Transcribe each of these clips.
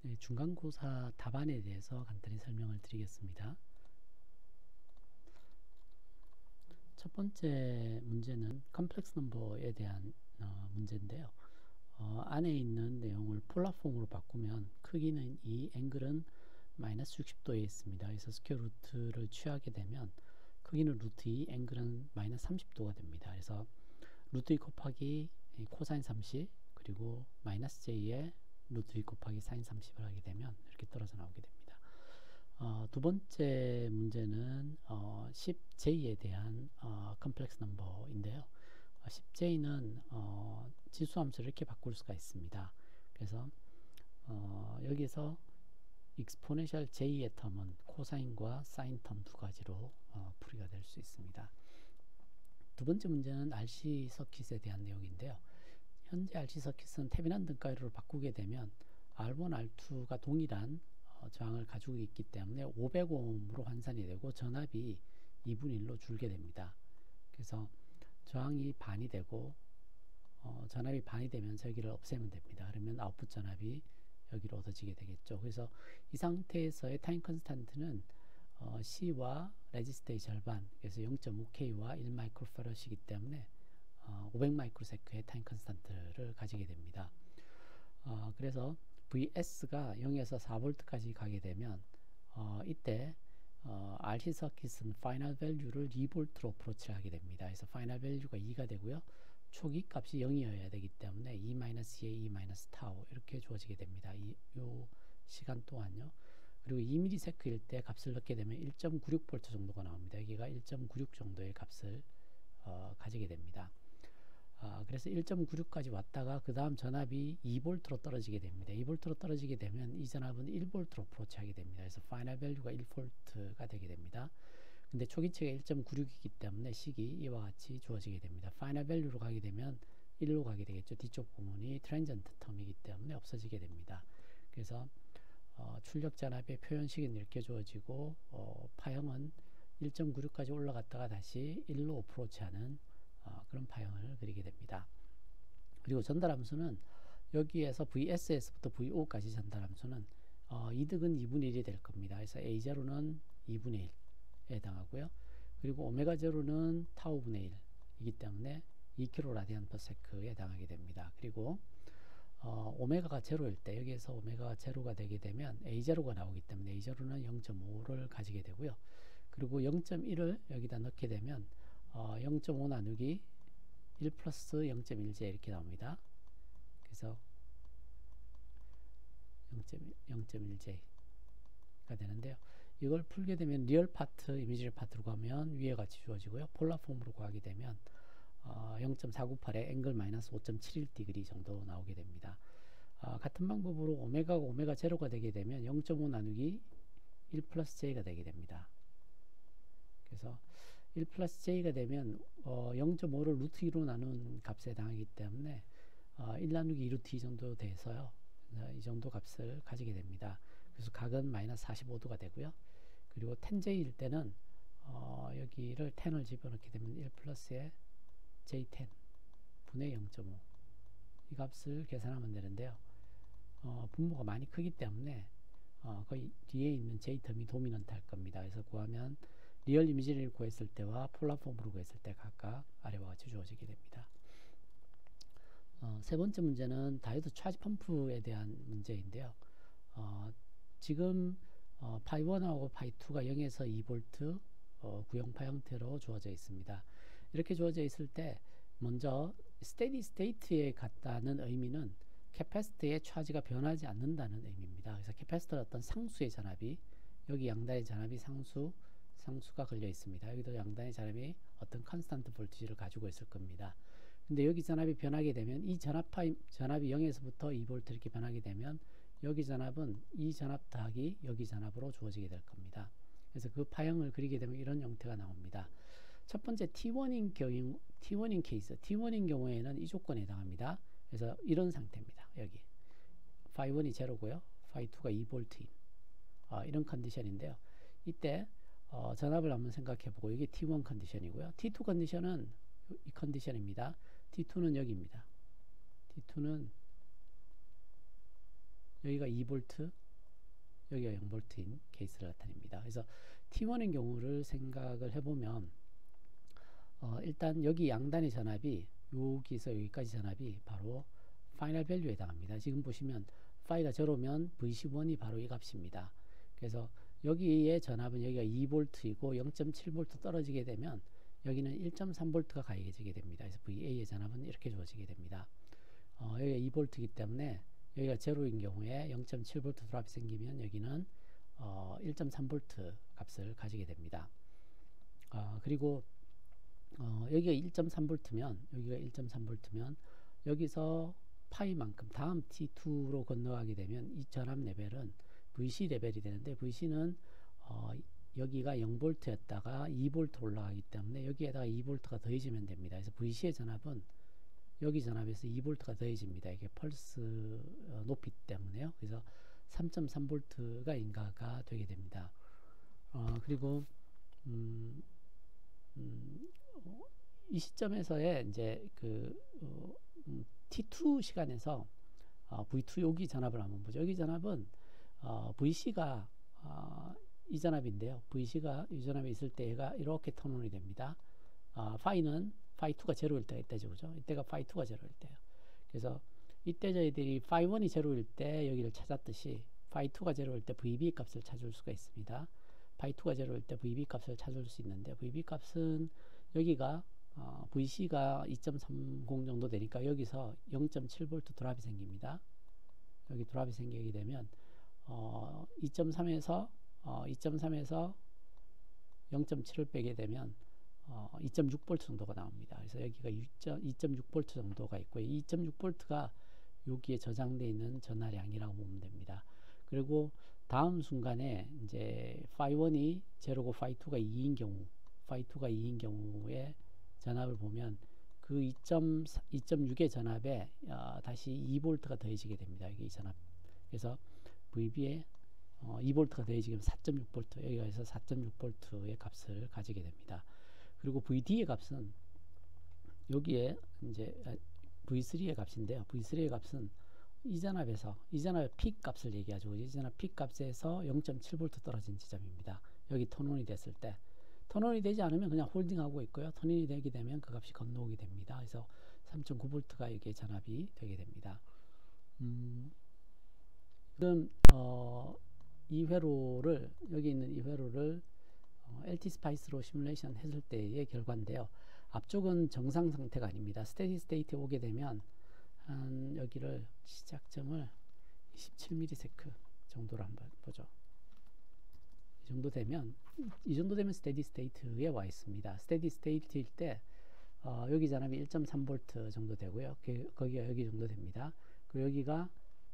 네, 중간고사 답안에 대해서 간단히 설명을 드리겠습니다. 첫 번째 문제는 컴플렉스 넘버에 대한 문제인데요. 안에 있는 내용을 폴라폼으로 바꾸면 크기는 2, 앵글은 마이너스 60도에 있습니다. 그래서 스퀘어 루트를 취하게 되면 크기는 루트 2, 앵글은 마이너스 30도가 됩니다. 그래서 루트 2 곱하기 코사인 30 그리고 마이너스 j에 루트 2 곱하기 사인 30을 하게 되면 이렇게 떨어져 나오게 됩니다. 두 번째 문제는 10j에 대한 컴플렉스 넘버인데요. 10j는 지수함수를 이렇게 바꿀 수가 있습니다. 그래서 여기서 익스포넨셜 j의 텀은 코사인과 사인 텀 두 가지로 풀이가 될 수 있습니다. 두 번째 문제는 RC 서킷에 대한 내용인데요. 현재 RC 서킷은 태빈한 등가율을 바꾸게 되면 R1, R2가 동일한 저항을 가지고 있기 때문에 500ohm으로 환산이 되고 전압이 2분의 1로 줄게 됩니다. 그래서 저항이 반이 되고 전압이 반이 되면서 여기를 없애면 됩니다. 그러면 아웃풋 전압이 여기로 얻어지게 되겠죠. 그래서 이 상태에서의 타임 컨스탄트는 C와 레지스터의 절반, 그래서 0.5K와 1마이크로파라드이기 때문에 500마이크로세크의 타임 컨스탄트를 가지게 됩니다. 그래서 VS가 0에서 4V까지 가게 되면 이때 RC 서킷은 파이널 밸류를 2V로 어프로치를 하게 됩니다. 그래서 파이널 밸류가 2가 되고요. 초기 값이 0이어야 되기 때문에 E-A, E-타우 이렇게 주어지게 됩니다. 이 시간 동안요. 그리고 2ms일 때 값을 넣게 되면 1.96V 정도가 나옵니다. 여기가 1.96 정도의 값을 가지게 됩니다. 그래서 1.96까지 왔다가 그 다음 전압이 2V로 떨어지게 됩니다. 2V로 떨어지게 되면 이 전압은 1V로 어프로치하게 됩니다. 그래서 파이널 밸류가 1V가 되게 됩니다. 근데 초기체가 1.96이기 때문에 식이 이와 같이 주어지게 됩니다. 파이널 밸류로 가게 되면 1로 가게 되겠죠. 뒤쪽 부분이 트랜전트 텀이기 때문에 없어지게 됩니다. 그래서 출력 전압의 표현식은 이렇게 주어지고 파형은 1.96까지 올라갔다가 다시 1로 어프로치하는 그런 파형을 그리게 됩니다. 그리고 전달함수는 여기에서 VS에서부터 VO까지 전달함수는 이득은 2분의 1이 될 겁니다. 그래서 A0는 2분의 1에 해당하고요. 그리고 오메가 0는 타우분의 1이기 때문에 2kg 라디안 퍼 세크에 해당하게 됩니다. 그리고 오메가가 제로일 때 여기에서 오메가가 제로가 되게 되면 A0가 나오기 때문에 A0는 0.5를 가지게 되고요. 그리고 0.1을 여기다 넣게 되면 0.5 나누기 1 플러스 0.1j 이렇게 나옵니다. 그래서 0.1j가 되는데요. 이걸 풀게 되면 리얼 파트, 이미지럴 파트로 가면 위에 같이 주어지고요. 폴라 폼으로 가게 되면 0.498에 앵글 마이너스 5.71디그리 정도 나오게 됩니다. 같은 방법으로 오메가가 오메가 제로가 되게 되면 0.5 나누기 1 플러스 j가 되게 됩니다. 그래서 1 플러스 j가 되면 0.5를 루트 2로 나눈 값에 해당하기 때문에 1 나누기 2 루트 2 정도 돼서요. 이 정도 값을 가지게 됩니다. 그래서 각은 마이너스 45도가 되고요. 그리고 10j일 때는 여기를 10을 집어넣게 되면 1 플러스에 j10 분의 0.5 이 값을 계산하면 되는데요. 분모가 많이 크기 때문에 거의 뒤에 있는 j텀이 도미넌트 할 겁니다. 그래서 구하면 리얼 이미지를 구했을 때와 폴라폼으로 구했을 때 각각 아래와 같이 주어지게 됩니다. 세 번째 문제는 다이오드 차지 펌프에 대한 문제인데요. 지금 파이 1하고 파이 2가 0에서 2V 구형파 형태로 주어져 있습니다. 이렇게 주어져 있을 때 먼저 스테디 스테이트에 갔다는 의미는 캐패시터의 차지가 변하지 않는다는 의미입니다. 그래서 캐패시터는 어떤 상수의 전압이 여기 양단의 전압이 상수가 걸려 있습니다. 여기도 양단의 전압이 어떤 컨스탄트 볼티지를 가지고 있을 겁니다. 근데 여기 전압이 변하게 되면 이 전압이 0에서부터 2V 이렇게 변하게 되면 여기 전압은 이 전압 더하기 여기 전압으로 주어지게 될 겁니다. 그래서 그 파형을 그리게 되면 이런 형태가 나옵니다. 첫 번째 T1인 케이스, T1인 경우에는 이 조건에 해당합니다. 그래서 이런 상태입니다. 여기 파이 1이 제로고요, 파이 2가 2V인 이런 컨디션인데요. 이때 전압을 한번 생각해보고 이게 T1 컨디션이고요. T2 컨디션은 이 컨디션입니다. T2는 여기입니다. T2는 여기가 2V, 여기가 0V인 케이스를 나타냅니다. 그래서 T1인 경우를 생각을 해보면 일단 여기 양단의 전압이 여기서 여기까지 전압이 바로 파이널 밸류에 해당합니다. 지금 보시면 파이가 제로면 VC1이 바로 이 값입니다. 그래서 여기의 전압은 여기가 2V이고 0.7V 떨어지게 되면 여기는 1.3V가 가해지게 됩니다. 그래서 VA의 전압은 이렇게 주어지게 됩니다. 여기가 2V이기 때문에 여기가 제로인 경우에 0.7V 드랍이 생기면 여기는 1.3V 값을 가지게 됩니다. 그리고 여기가 1.3V면 여기가 1.3V면 여기서 파이만큼 다음 T2로 건너가게 되면 이 전압 레벨은 VC 레벨이 되는데 VC는 여기가 0V였다가 2V 올라가기 때문에 여기에다가 2V가 더해지면 됩니다. 그래서 VC의 전압은 여기 전압에서 2V가 더해집니다. 이게 펄스 높이 때문에요. 그래서 3.3V가 인가가 되게 됩니다. 그리고 이 시점에서의 이제 T2 시간에서 V2 여기 전압을 한번 보죠. 여기 전압은 VC가 이 전압인데요. VC가 이 전압에 있을 때 얘가 이렇게 턴온이 됩니다. 파이는 파이2가 제로일 때가 있다죠. 그죠? 이때가 파이2가 제로일 때요. 그래서 이때 저희들이 파이1이 제로일 때 여기를 찾았듯이 파이2가 제로일 때 VB 값을 찾을 수가 있습니다. 파이2가 제로일 때 VB 값을 찾을 수 있는데 VB 값은 여기가 VC가 2.30 정도 되니까 여기서 0.7V 드랍이 생깁니다. 여기 드랍이 생기게 되면 2.3에서 0.7을 빼게 되면 2.6V 정도가 나옵니다. 그래서 여기가 2.6V 정도가 있고 2.6V가 여기에 저장되어 있는 전하량이라고 보면 됩니다. 그리고 다음 순간에 이제 파이1이 제로고 파이2가 2인 경우에 전압을 보면 그 2.6의 전압에 다시 2V가 더해지게 됩니다. 여기 전압. 그래서 VB에 2V가 더해지면 4.6V, 여기서 4.6V의 값을 가지게 됩니다. 그리고 VD의 값은 여기에 이제 V3의 값인데요. V3의 값은 이 전압의 픽 값을 얘기하죠. 이 전압 픽 값에서 0.7V 떨어진 지점입니다. 여기 턴온이 됐을 때. 턴온이 되지 않으면 그냥 홀딩하고 있고요. 턴온이 되게 되면 그 값이 건너오게 됩니다. 그래서 3.9V가 여기에 전압이 되게 됩니다. 지금 이 회로를 여기 있는 이 회로를 LT 스파이스로 시뮬레이션 했을 때의 결과인데요. 앞쪽은 정상 상태가 아닙니다. 스테디 스테이트에 오게 되면 한 여기를 시작점을 27ms 정도로 한번 보죠. 이 정도 되면 스테디 스테이트에 와 있습니다. 스테디 스테이트일 때 여기 전압이 1.3V 정도 되고요. 거기가 여기 정도 됩니다. 그리고 여기가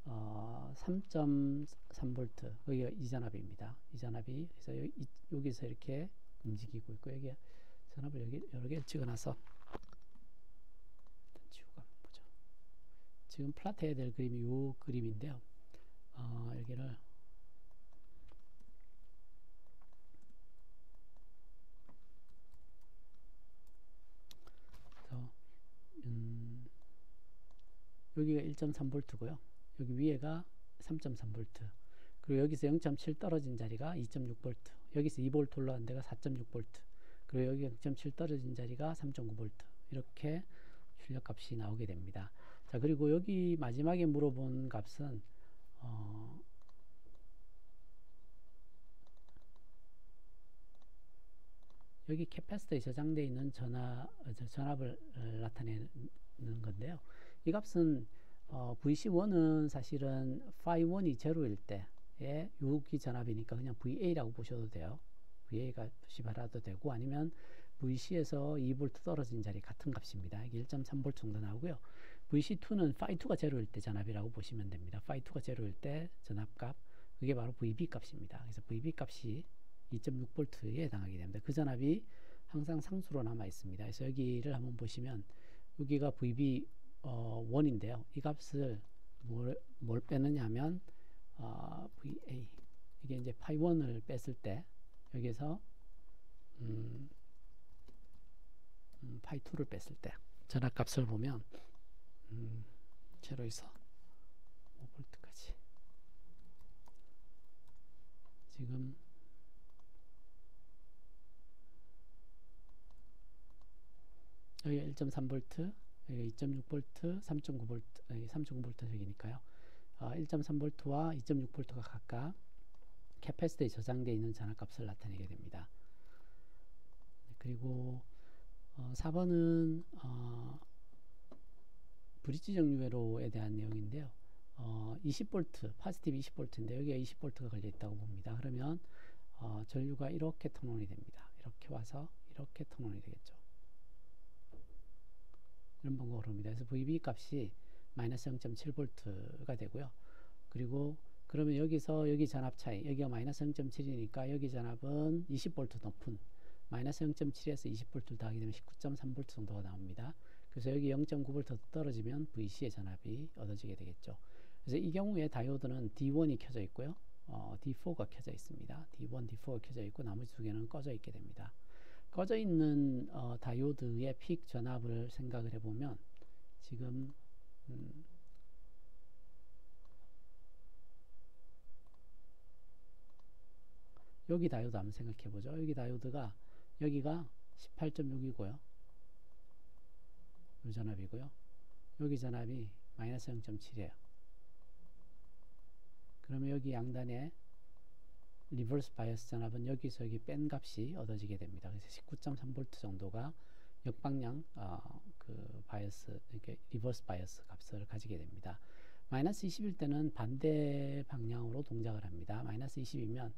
3.3V, 여기가 이 전압입니다. 이 전압이 그래서 여기서 이렇게 움직이고 있고 여기 전압을 여기 여러 개를 찍어놔서 일단 지우고 한번 보죠. 지금 플랫해야 될 그림이 이 그림인데요. 여기를 여기가 1.3V고요. 여기 위에가 3.3V. 그리고 여기서 0.7 떨어진 자리가 2.6V. 여기서 2V 올라간 데가 4.6V. 그리고 여기 0.7 떨어진 자리가 3.9V. 이렇게 출력값이 나오게 됩니다. 자, 그리고 여기 마지막에 물어본 값은 여기 캐패시터에 저장되어 있는 전압을 나타내는 건데요. 이 값은 VC1은 사실은 phi1이 제로일 때의 여기 전압이니까 그냥 VA라고 보셔도 돼요. VA가 표시받아도 되고 아니면 VC에서 2V 떨어진 자리 같은 값입니다. 이게 1.3V 정도 나오고요. VC2는 phi2가 제로일 때 전압이라고 보시면 됩니다. phi2가 제로일 때 전압값, 그게 바로 VB 값입니다. 그래서 VB 값이 2.6V에 해당하게 됩니다. 그 전압이 항상 상수로 남아 있습니다. 그래서 여기를 한번 보시면 여기가 VB 1인데요. 이 값을 뭘 빼느냐 하면 VA, 이게 이제 파이1을 뺐을 때 여기서 파이2를 뺐을 때 전압값을 보면 제로에서 5V까지 지금 여기 1.3V, 여기 2.6V, 3.9V, 3.9V씩이니까요. 1.3V와 2.6V가 각각 캐패시터에 저장되어 있는 전압값을 나타내게 됩니다. 그리고 4번은 브릿지 정류회로에 대한 내용인데요. 20V, 파지티브 20V인데 여기에 20V가 걸려 있다고 봅니다. 그러면 전류가 이렇게 턴온이 됩니다. 이렇게 와서 이렇게 턴온이 되겠죠. 이런 방법으로 합니다. 그래서 VB 값이 마이너스 0.7V가 되고요. 그리고 그러면 여기서 여기 전압 차이, 여기가 마이너스 0.7이니까 여기 전압은 20V 높은 마이너스 0.7에서 20V를 더하게 되면 19.3V 정도가 나옵니다. 그래서 여기 0.9V 떨어지면 VC의 전압이 얻어지게 되겠죠. 그래서 이 경우에 다이오드는 D1이 켜져 있고요. D4가 켜져 있습니다. D1, D4가 켜져 있고 나머지 두 개는 꺼져 있게 됩니다. 꺼져 있는 다이오드의 픽 전압을 생각을 해보면 지금 여기 다이오드 한번 생각해 보죠. 여기 다이오드가 여기가 18.6이고요. 이 전압이고요. 여기 전압이 마이너스 0.7이에요. 그러면 여기 양단에 리버스 바이어스 전압은 여기서 여기 뺀 값이 얻어지게 됩니다. 그래서 19.3V 정도가 역방향 그 바이어스, 이렇게 리버스 바이어스 값을 가지게 됩니다. 마이너스 20일 때는 반대 방향으로 동작을 합니다. 마이너스 20이면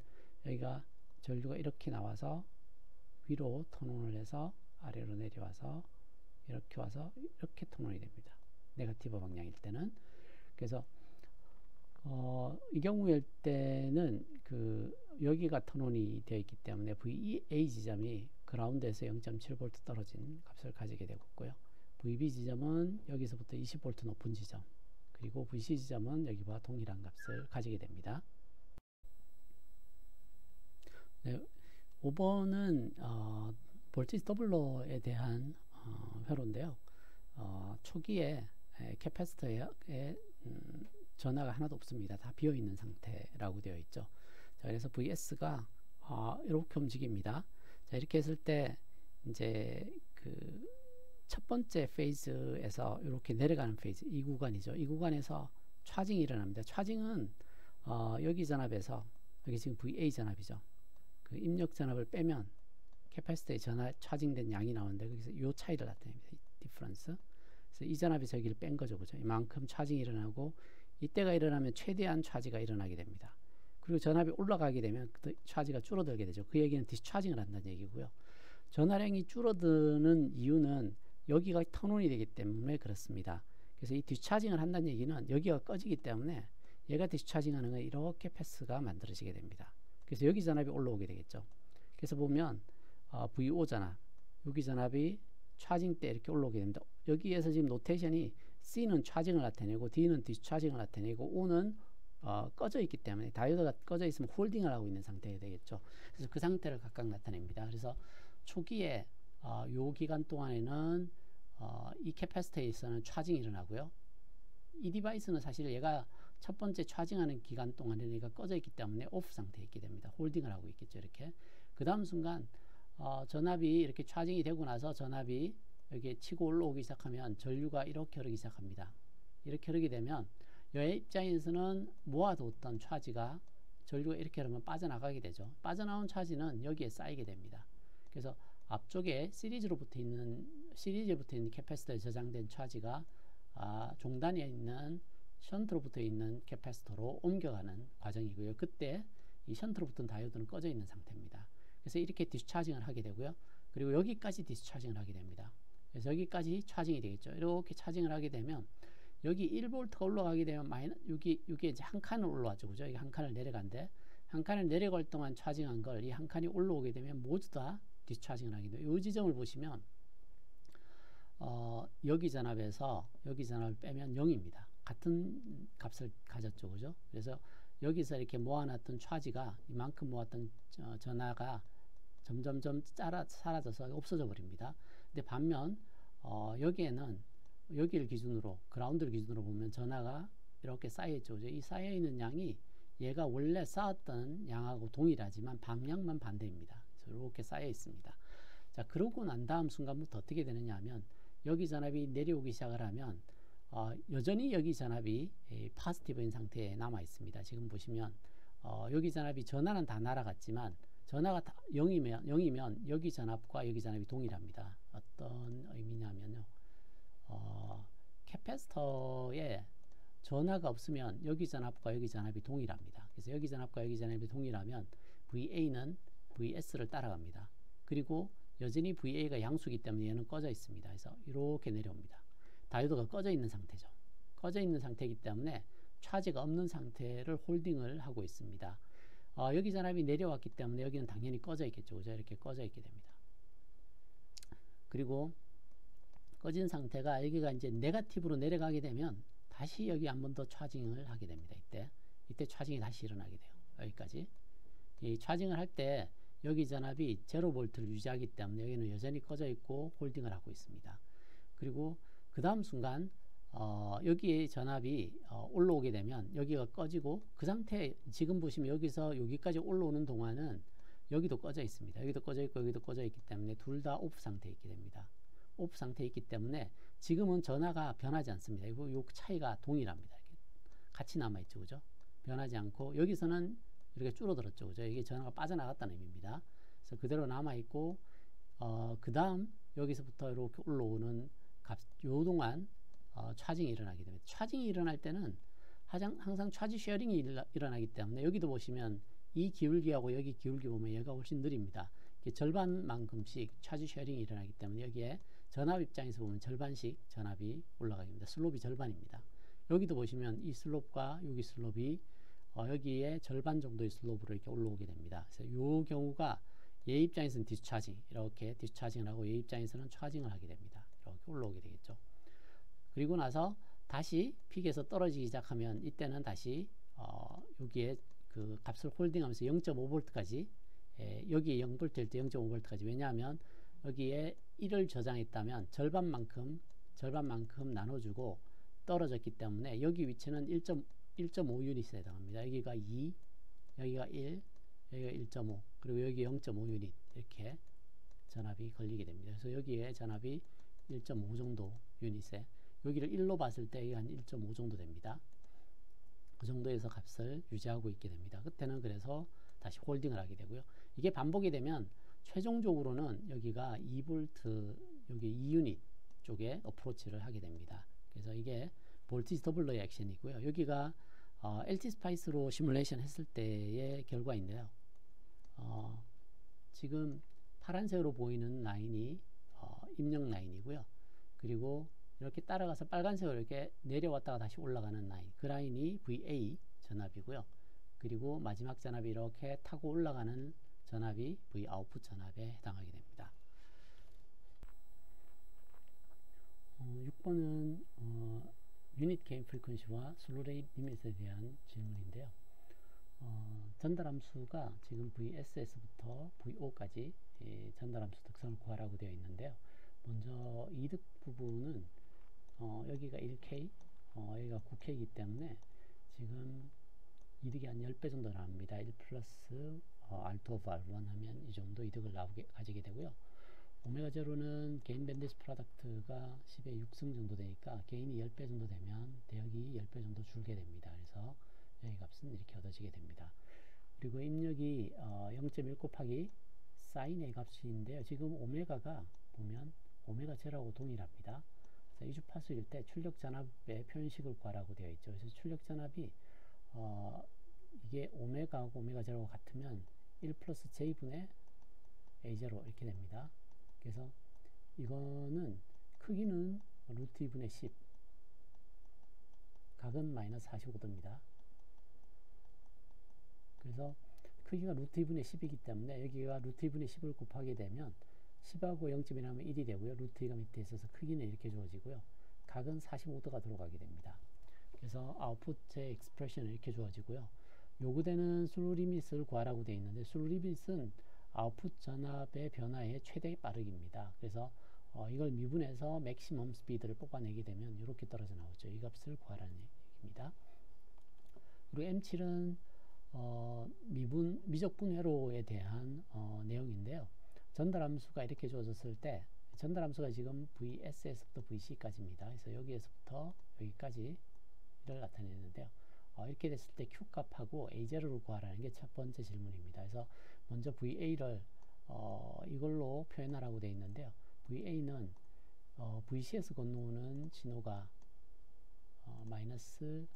여기가 전류가 이렇게 나와서 위로 턴온을 해서 아래로 내려와서 이렇게 와서 이렇게 턴온이 됩니다. 네거티브 방향일 때는. 그래서 이 경우일 때는 여기가 턴온이 되어 있기 때문에 VA 지점이 그라운드에서 0.7V 떨어진 값을 가지게 되었고요. VB 지점은 여기서부터 20V 높은 지점, 그리고 VC 지점은 여기와 동일한 값을 가지게 됩니다. 네, 5번은 볼티지 더블러에 대한 회로인데요. 초기에 캐패시터에 전하가 하나도 없습니다. 다 비어있는 상태라고 되어 있죠. 자, 그래서 VS가 이렇게 움직입니다. 자, 이렇게 했을 때 이제 첫 번째 페이즈에서 이렇게 내려가는 페이즈, 이 구간이죠. 이 구간에서 차징이 일어납니다. 차징은 여기 전압에서 여기 지금 VA 전압이죠. 그 입력 전압을 빼면 캐패시터에 차징된 양이 나오는데 거기서 이 차이를 나타냅니다. 디퍼런스. 그래서 이 전압이 저기를 뺀 거죠, 그죠? 이만큼 차징이 일어나고 이때가 일어나면 최대한 차지가 일어나게 됩니다. 그리고 전압이 올라가게 되면 차지가 줄어들게 되죠. 그 얘기는 디스차징을 한다는 얘기고요. 전하량이 줄어드는 이유는 여기가 턴온이 되기 때문에 그렇습니다. 그래서 이 디스차징을 한다는 얘기는 여기가 꺼지기 때문에 얘가 디스차징하는 건 이렇게 패스가 만들어지게 됩니다. 그래서 여기 전압이 올라오게 되겠죠. 그래서 보면 VO 전압, 여기 전압이 차징 때 이렇게 올라오게 됩니다. 여기에서 지금 노테이션이 C는 차징을 나타내고 D는 디스차징을 나타내고 O는 꺼져 있기 때문에 다이오드가 꺼져 있으면 홀딩을 하고 있는 상태가 되겠죠. 그래서 그 상태를 각각 나타냅니다. 그래서 초기에 요 기간 동안에는 이 캐패시터에서는 차징이 일어나고요. 이 디바이스는 사실 얘가 첫 번째 차징하는 기간 동안에는 얘가 꺼져 있기 때문에 오프 상태에 있게 됩니다. 홀딩을 하고 있겠죠. 이렇게. 그 다음 순간 전압이 이렇게 차징이 되고 나서 전압이 여기 치고 올라오기 시작하면 전류가 이렇게 흐르기 시작합니다. 이렇게 흐르게 되면 여의 입장에서는 모아두었던 차지가 전류가 이렇게 흐르면 빠져나가게 되죠. 빠져나온 차지는 여기에 쌓이게 됩니다. 그래서 앞쪽에 시리즈에 붙어 있는 캐패시터에 저장된 차지가 종단에 있는 션트로 붙어 있는 캐패시터로 옮겨가는 과정이고요. 그때 이 션트로 붙은 다이오드는 꺼져 있는 상태입니다. 그래서 이렇게 디스차징을 하게 되고요. 그리고 여기까지 디스차징을 하게 됩니다. 그래서 여기까지 차징이 되겠죠. 이렇게 차징을 하게 되면 여기 1V가 올라가게 되면 여기 이제 한 칸을 올라왔죠. 그죠? 여기 한 칸을 내려간데 한 칸을 내려갈 동안 차징한 걸 이 한 칸이 올라오게 되면 모두 다 디스차징을 하게 돼요. 이 지점을 보시면 여기 전압에서 여기 전압을 빼면 0입니다. 같은 값을 가졌죠. 그죠? 그래서 여기서 이렇게 모아놨던 차지가 이만큼 모았던 전하가 점점점 사라져서 없어져 버립니다. 근데 반면 여기에는 여기를 기준으로 그라운드를 기준으로 보면 전하가 이렇게 쌓여있죠. 이 쌓여있는 양이 얘가 원래 쌓았던 양하고 동일하지만 방향만 반대입니다. 그래서 이렇게 쌓여 있습니다. 자, 그러고 난 다음 순간부터 어떻게 되느냐 하면 여기 전압이 내려오기 시작을 하면 여전히 여기 전압이 포지티브인 상태에 남아 있습니다. 지금 보시면 여기 전압이 전하는 다 날아갔지만 전하가 0이면 여기 전압과 여기 전압이 동일합니다. 어떤 의미냐면요. 캐패시터에 전하가 없으면 여기 전압과 여기 전압이 동일합니다. 그래서 여기 전압과 여기 전압이 동일하면 VA는 VS를 따라갑니다. 그리고 여전히 VA가 양수기 때문에 얘는 꺼져 있습니다. 그래서 이렇게 내려옵니다. 다이오드가 꺼져 있는 상태죠. 꺼져 있는 상태이기 때문에 차지가 없는 상태를 홀딩을 하고 있습니다. 여기 전압이 내려왔기 때문에 여기는 당연히 꺼져 있겠죠. 그죠? 이렇게 꺼져 있게 됩니다. 그리고 꺼진 상태가 여기가 이제 네거티브로 내려가게 되면 다시 여기 한 번 더 차징을 하게 됩니다. 이때 차징이 다시 일어나게 돼요. 여기까지. 이 차징을 할 때 여기 전압이 0V를 유지하기 때문에 여기는 여전히 꺼져 있고 홀딩을 하고 있습니다. 그리고 그 다음 순간 여기에 전압이 올라오게 되면 여기가 꺼지고 그 상태 지금 보시면 여기서 여기까지 올라오는 동안은 여기도 꺼져 있습니다. 여기도 꺼져 있고 여기도 꺼져 있기 때문에 둘 다 오프 상태에 있게 됩니다. 오프 상태에 있기 때문에 지금은 전하가 변하지 않습니다. 이 차이가 동일합니다. 이렇게 같이 남아있죠. 그죠? 변하지 않고 여기서는 이렇게 줄어들었죠. 그죠? 이게 전하가 빠져나갔다는 의미입니다. 그래서 그대로 남아있고 그 다음 여기서부터 이렇게 올라오는 값, 요 동안 차징이 일어나게 됩니다. 차징이 일어날 때는 항상 차지 쉐어링이 일어나기 때문에 여기도 보시면 이 기울기하고 여기 기울기 보면 얘가 훨씬 느립니다. 절반만큼씩 차지 쉐어링이 일어나기 때문에 여기에 전압 입장에서 보면 절반씩 전압이 올라가게 됩니다. 슬롭이 절반입니다. 여기도 보시면 이 슬롭과 여기 슬롭이 여기에 절반 정도의 슬롭으로 이렇게 올라오게 됩니다. 그래서 이 경우가 얘 입장에서는 디스차징, 이렇게 디스차징을 하고 얘 입장에서는 차징을 하게 됩니다. 이렇게 올라오게 되겠죠. 그리고 나서 다시 픽에서 떨어지기 시작하면 이때는 다시 여기에 그 값을 홀딩하면서 0.5V까지 여기에 0V일 때 0.5V까지 왜냐하면 여기에 1을 저장했다면 절반만큼 나눠주고 떨어졌기 때문에 여기 위치는 1.5 유닛에 해당합니다. 여기가 2, 여기가 1, 여기가 1.5 그리고 여기 0.5 유닛 이렇게 전압이 걸리게 됩니다. 그래서 여기에 전압이 1.5 정도 유닛에 여기를 1로 봤을 때 한 1.5 정도 됩니다. 그 정도에서 값을 유지하고 있게 됩니다. 그때는 그래서 다시 홀딩을 하게 되고요. 이게 반복이 되면 최종적으로는 여기가 2V 여기 2유닛 쪽에 어프로치를 하게 됩니다. 그래서 이게 볼티지 더블러의 액션이고요. 여기가 LT 스파이스로 시뮬레이션 했을 때의 결과인데요. 지금 파란색으로 보이는 라인이 입력 라인이고요. 그리고 이렇게 따라가서 빨간색으로 이렇게 내려왔다가 다시 올라가는 라인, 그 라인이 VA 전압이고요. 그리고 마지막 전압이 이렇게 타고 올라가는 전압이 V 아웃풋 전압에 해당하게 됩니다. 6번은 유닛 게인 프리퀀시와 슬로우 레이트 리밋에 대한 질문인데요. 전달함수가 지금 VSS부터 VO까지 전달함수 특성을 구하라고 되어 있는데요. 먼저 이득 부분은 여기가 1K, 여기가 9K이기 때문에 지금 이득이 한 10배 정도 나옵니다. 1 플러스 R2 of R1 하면 이 정도 이득을 가지게 되고요. 오메가 제로는 게인 밴디스 프로덕트가 10의 6승 정도 되니까 게인이 10배 정도 되면 대역이 10배 정도 줄게 됩니다. 그래서 여기 값은 이렇게 얻어지게 됩니다. 그리고 입력이 0.1 곱하기 사인 A 값인데요. 지금 오메가가 보면 오메가 제로하고 동일합니다. 그래서 이주파수일 때 출력 전압의 표현식을 구하라고 되어 있죠. 그래서 출력 전압이 이게 오메가하고 오메가 제로가 같으면 1 플러스 J분의 A0 이렇게 됩니다. 그래서 이거는 크기는 루트 2분의 10 각은 마이너스 45도입니다. 그래서 크기가 루트 2분의 10이기 때문에 여기가 루트 2분의 10을 곱하게 되면 10하고 0.1 하면 1이 되고요. 루트 2가 밑에 있어서 크기는 이렇게 주어지고요. 각은 45도가 들어가게 됩니다. 그래서 아웃풋의 익스프레션은 이렇게 주어지고요. 요구되는 슬로우 리밋을 구하라고 되어 있는데 슬로우 리밋은 아웃풋 전압의 변화의 최대 빠르기입니다. 그래서 이걸 미분해서 맥시멈 스피드를 뽑아내게 되면 이렇게 떨어져 나오죠. 이 값을 구하라는 얘기입니다. 그리고 M7은 미적분 회로에 대한 내용인데요. 전달함수가 이렇게 주어졌을 때 전달함수가 지금 VS에서부터 VC까지입니다. 그래서 여기에서부터 여기까지를 나타내는데요. 이렇게 됐을 때 Q값하고 A0를 구하라는 게 첫 번째 질문입니다. 그래서 먼저 VA를 이걸로 표현하라고 되어 있는데요. VA는 VC에서 건너오는 신호가 마이너스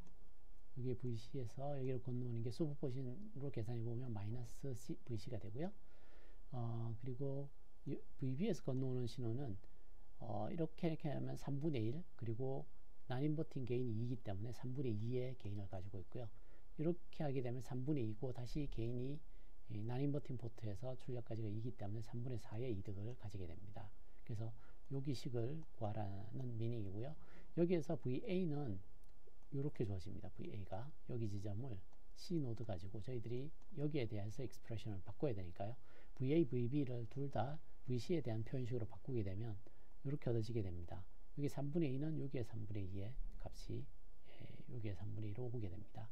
여기 VC에서 여기로 건너오는 게 슈퍼포지션으로 계산해 보면 마이너스 VC가 되고요. 그리고 VB에서 건너오는 신호는 이렇게 하면 3분의 1 그리고 난인버팅 게인이 2이기 때문에 3분의 2의 게인을 가지고 있고요. 이렇게 하게 되면 3분의 2고 다시 게인이 난인버팅 포트에서 출력까지가 2이기 때문에 3분의 4의 이득을 가지게 됩니다. 그래서 여기식을 구하라는 미닝이고요. 여기에서 VA는 이렇게 주어집니다. VA가 여기 지점을 C 노드 가지고 저희들이 여기에 대해서 익스프레션을 바꿔야 되니까요. VA, VB를 둘 다 VC에 대한 표현식으로 바꾸게 되면 이렇게 얻어지게 됩니다. 여기 3분의 2는 여기에 3분의 2의 값이 여기에 3분의 1로 오게 됩니다.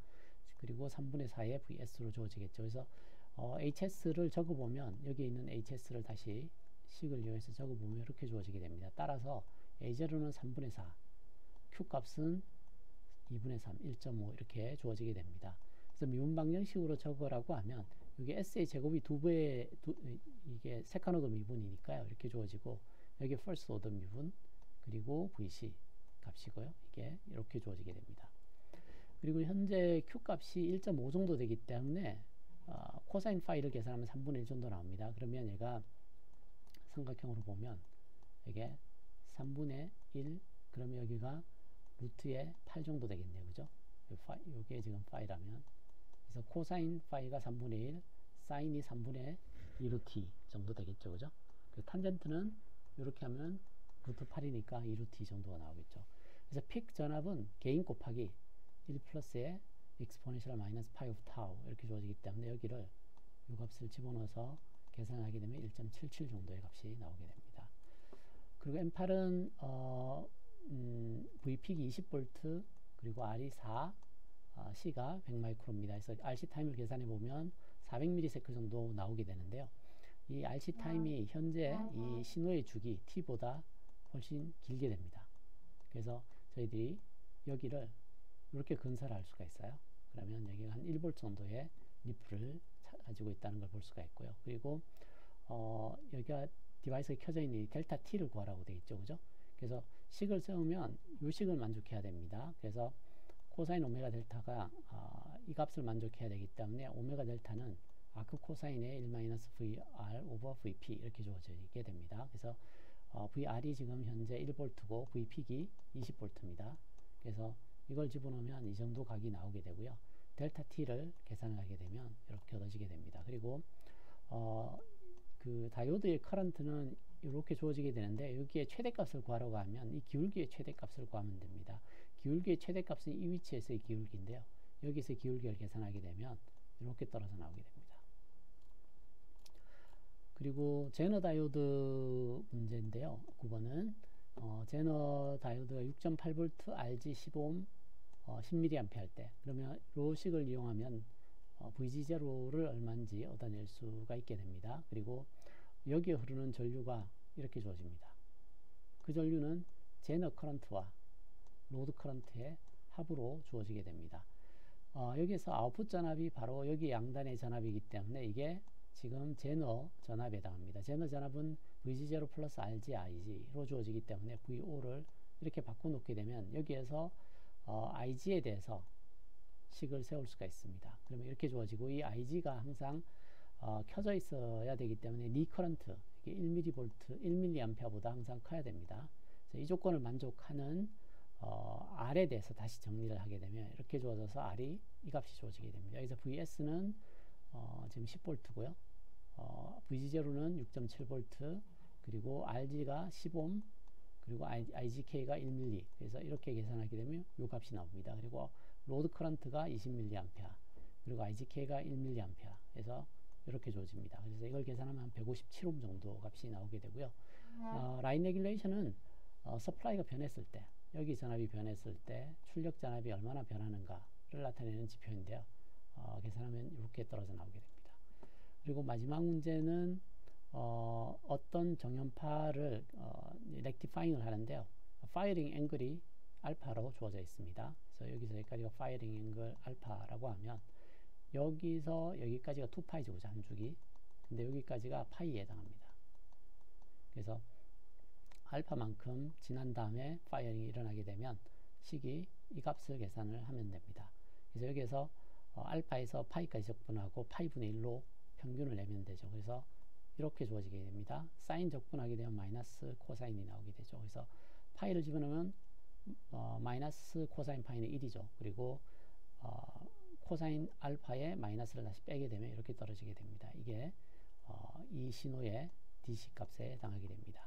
그리고 3분의 4의 VS로 주어지겠죠. 그래서 HS를 적어보면 여기 있는 HS를 다시 식을 이용해서 적어보면 이렇게 주어지게 됩니다. 따라서 A0는 3분의 4, Q값은 2분의 3, 1.5 이렇게 주어지게 됩니다. 그래서 미분 방정식으로 적으라고 하면 여기 SA의 제곱이 이게 세컨 오더 미분이니까요. 이렇게 주어지고 여기 퍼스트 오더 미분 그리고 VC 값이고요. 이게 이렇게 주어지게 됩니다. 그리고 현재 Q값이 1.5 정도 되기 때문에 코사인 파이를 계산하면 3분의 1 정도 나옵니다. 그러면 얘가 삼각형으로 보면 이게 3분의 1 그러면 여기가 루트의 8 정도 되겠네요. 그죠? 요게 지금 파이라면 그래서 코사인 파이가 3분의 1 사인이 3분의 2루트 2 정도 되겠죠. 그죠? 그 탄젠트는 이렇게 하면 루트 8이니까 2루트 2 정도가 나오겠죠. 그래서 픽 전압은 개인 곱하기 1 플러스의 exponential 마이너스 파이 오브 타우 이렇게 주어지기 때문에 여기를 이 값을 집어넣어서 계산하게 되면 1.77 정도의 값이 나오게 됩니다. 그리고 M8은 V픽이 20V 그리고 R이 4 C가 100마이크로입니다. 그래서 RC 타임을 계산해 보면 400ms 정도 나오게 되는데요. 이 RC 타임이 현재 이 신호의 주기 T보다 훨씬 길게 됩니다. 그래서 저희들이 여기를 이렇게 근사를 할 수가 있어요. 그러면 여기가 한 1V 정도의 리플을 가지고 있다는 걸 볼 수가 있고요. 그리고 여기가 디바이스가 켜져 있는 이 델타 T를 구하라고 되어 있죠. 그죠? 그래서 식을 세우면 이 식을 만족해야 됩니다. 그래서 코사인 오메가 델타가 이 값을 만족해야 되기 때문에 오메가 델타는 아크 코사인의 1-VR 오버 VP 이렇게 주어지게 됩니다. 그래서 VR이 지금 현재 1V고 V픽이 20V입니다. 그래서 이걸 집어넣으면 이 정도 각이 나오게 되고요. 델타 T를 계산을 하게 되면 이렇게 얻어지게 됩니다. 그리고 그 다이오드의 커런트는 이렇게 주어지게 되는데 여기에 최대값을 구하라고 하면 이 기울기의 최대값을 구하면 됩니다. 기울기의 최대값은 이 위치에서의 기울기인데요. 여기서 기울기를 계산하게 되면 이렇게 떨어져 나오게 됩니다. 그리고 제너 다이오드 문제인데요. 9번은 제너 다이오드가 6.8V RG 15옴 10mA 할 때 그러면 로식을 이용하면 VG0를 얼마인지 얻어낼 수가 있게 됩니다. 그리고 여기에 흐르는 전류가 이렇게 주어집니다. 그 전류는 제너 커런트와 로드 커런트의 합으로 주어지게 됩니다. 여기서 아웃풋 전압이 바로 여기 양단의 전압이기 때문에 이게 지금 제너 전압에 해당합니다. 제너 전압은 VG0 플러스 RG, IG로 주어지기 때문에 VO를 이렇게 바꿔놓게 되면 여기에서 IG에 대해서 식을 세울 수가 있습니다. 그러면 이렇게 주어지고 이 IG가 항상 켜져 있어야 되기 때문에 니 커런트 이게 1mV, 1mA보다 항상 커야 됩니다. 이 조건을 만족하는 R에 대해서 다시 정리를 하게 되면 이렇게 주어져서 R이 이 값이 주어지게 됩니다. 그래서 VS는 지금 10V고요. VG0는 6.7V 그리고 RG가 10옴 그리고 IGK가 1mA 그래서 이렇게 계산하게 되면 이 값이 나옵니다. 그리고 로드 커런트가 20mA 그리고 IGK가 1mA 그래서 이렇게 주어집니다. 그래서 이걸 계산하면 한 157옴 정도 값이 나오게 되고요. 라인 레귤레이션은 서플라이가 변했을 때 여기 전압이 변했을 때 출력 전압이 얼마나 변하는가를 나타내는 지표인데요. 계산하면 이렇게 떨어져 나오게 됩니다. 그리고 마지막 문제는 어떤 정연파를 렉티파잉을 하는데요. 파이어링 앵글이 알파로 주어져 있습니다. 그래서 여기서 여기까지가 파이어링 앵글 알파라고 하면 여기서 여기까지가 2파이죠, 한 주기. 근데 여기까지가 파이에 해당합니다. 그래서 알파만큼 지난 다음에 파이어링이 일어나게 되면 식이 이 값을 계산을 하면 됩니다. 그래서 여기에서 알파에서 파이까지 적분하고 파이분의 1로 평균을 내면 되죠. 그래서 이렇게 주어지게 됩니다. 사인 적분하게 되면 마이너스 코사인이 나오게 되죠. 그래서 파이를 집어넣으면 마이너스 코사인 파이는 1이죠. 그리고 코사인 알파에 마이너스를 다시 빼게 되면 이렇게 떨어지게 됩니다. 이게 이 신호의 DC 값에 해당하게 됩니다.